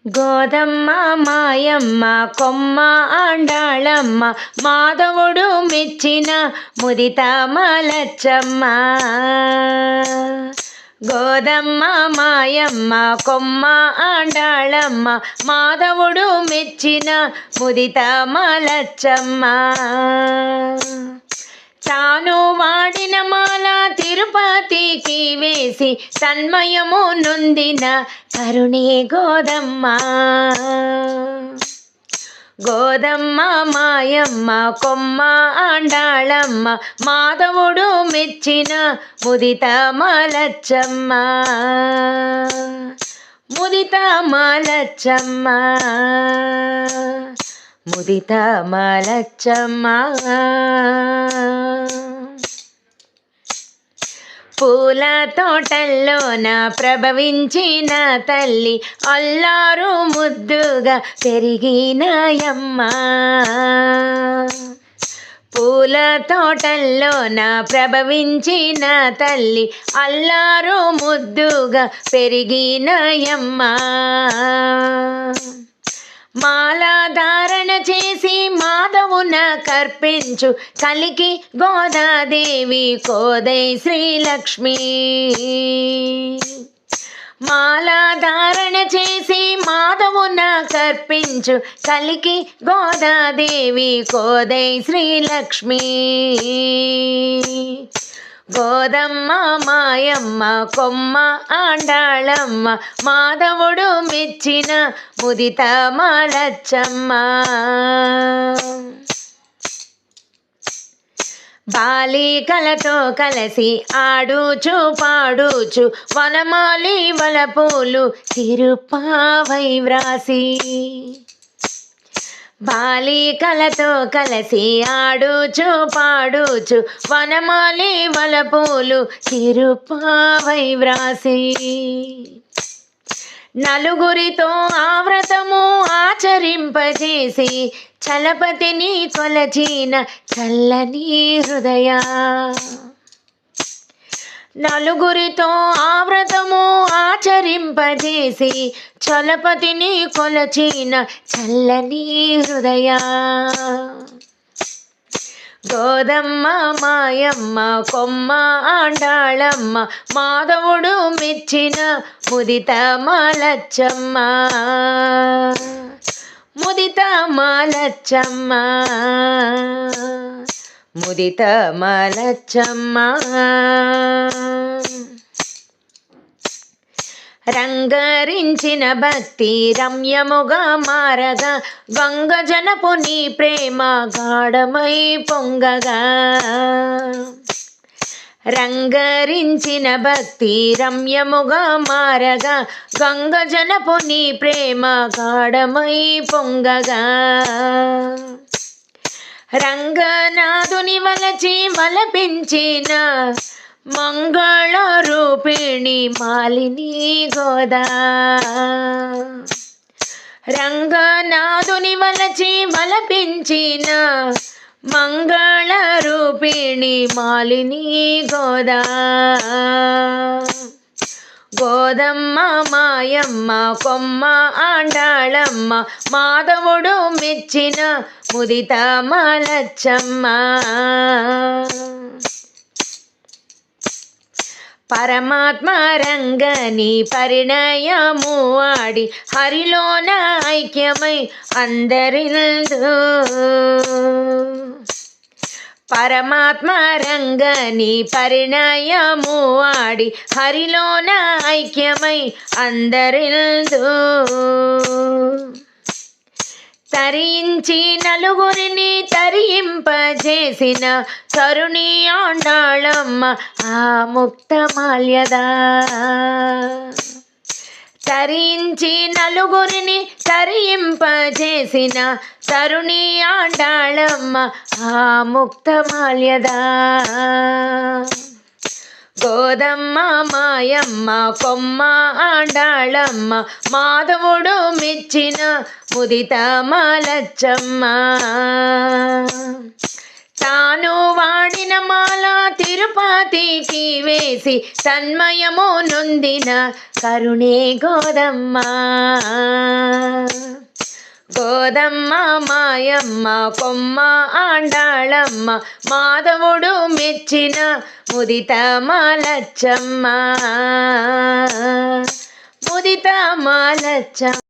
గోదమ్మ మాయమ్మ కొమ్మ ఆండాళమ్మ మాధవుడు మెచ్చిన ముదిత మలచ్చమ్మ. గోదమ్మ మాయమ్మ కొమ్మ ఆండాళమ్మ మాధవుడు మెచ్చిన ముదిత మలచ్చమ్మ. తాను వాడిన మాల తిరుపతికి వేసి తన్మయము నొందిన కరుణే గోదమ్మ. గోదమ్మ మాయమ్మ కొమ్మ ఆండాళమ్మ మాధవుడు మెచ్చిన ముదిత మలచ్చమ్మ. ముదిత మలచ్చమ్మ ముదిత మలచ్చమ్మ. పూల తోటల్లోన ప్రభవించిన తల్లి అల్లారు ముద్దుగా పెరిగినాయమ్మ. పూల తోటల్లోన ప్రభవించిన తల్లి అల్లారు ముద్దుగా పెరిగినాయమ్మ. మాలాధారణ చేసి మాధవున కర్పించు కలికి గోదాదేవి కోదై శ్రీలక్ష్మి. మాలాధారణ చేసి మాధవున కర్పించు కలికి గోదాదేవి కోదై శ్రీలక్ష్మి. గోదమ్మ మాయమ్మ కొమ్మ ఆండాళమ్మ మాధవుడు మెచ్చిన ముదిత మలచ్చమ్మ. బాలికలతో కలిసి ఆడుచు పాడుచు వనమాలి వలపూలు తిరుపావై వ్రాసి. బాలికలతో కలిసి ఆడుచు పాడుచు వనమాలి వలపూలు తిరుపావై వ్రాసి. నలుగురితో ఆవ్రతము ఆచరింపజేసి చలపతిని కొలచిన చల్లని హృదయ. నలుగురితో ఆవ్రతము ఆచరింపజేసి చలపతిని కొలచిన చల్లని హృదయ. గోదమ్మ మాయమ్మ కొమ్మ ఆండాళమ్మ మాధవుడు మెచ్చిన ముదిత మలచ్చమ్మ. ముదిత మలచ్చమ్మ ముదిత మలచ్చమ్మ. రంగరించిన భక్తి రమ్యముగా మారగా గంగజనపు నీ ప్రేమ గాఢమై పొంగగా. రంగరించిన భక్తి రమ్యముగా మారగా గంగజనపు నీ ప్రేమ గాఢమై పొంగగా. రంగనాథుని వలచి వలపించిన మంగళ రూపిణి మాలిని గోదా. రంగనాథుని వలచి వలపించిన మంగళ రూపిణి మాలిని గోదా. గోదమ్మ మాయమ్మ కొమ్మ ఆండాళమ్మ మాధవుడు మెచ్చిన ముదిత మలచ్చమ్మ. పరమాత్మ రంగని పరిణయము ఆడి హరిలోన ఐక్యమై అందరిల్దు. పరమాత్మ రంగని పరిణయము ఆడి హరిలోన ఐక్యమై అందరిల్దు. తరించి నలుగురిని తరింపజేసిన తరుణి ఆండాళమ్మ ఆ ముక్తమాల్యద. తరించి నలుగురిని తరింపజేసిన తరుణి ఆండాళమ్మ ఆ ముక్తమాల్యద. గోదమ్మ మాయమ్మ కొమ్మ ఆండాళమ్మ మాధవుడు మెచ్చిన ముదిత మలచ్చమ్మ. తాను వాడిన మాల తిరుపతికి వేసి తన్మయము నొందిన కరుణే గోదమ్మ. గోదమ్మ మాయమ్మ కొమ్మ ఆండాళమ్మ మాధవుడు మెచ్చిన ముదిత మాలచ్చమ్మ ముదిత మాలచ్చమ్మ.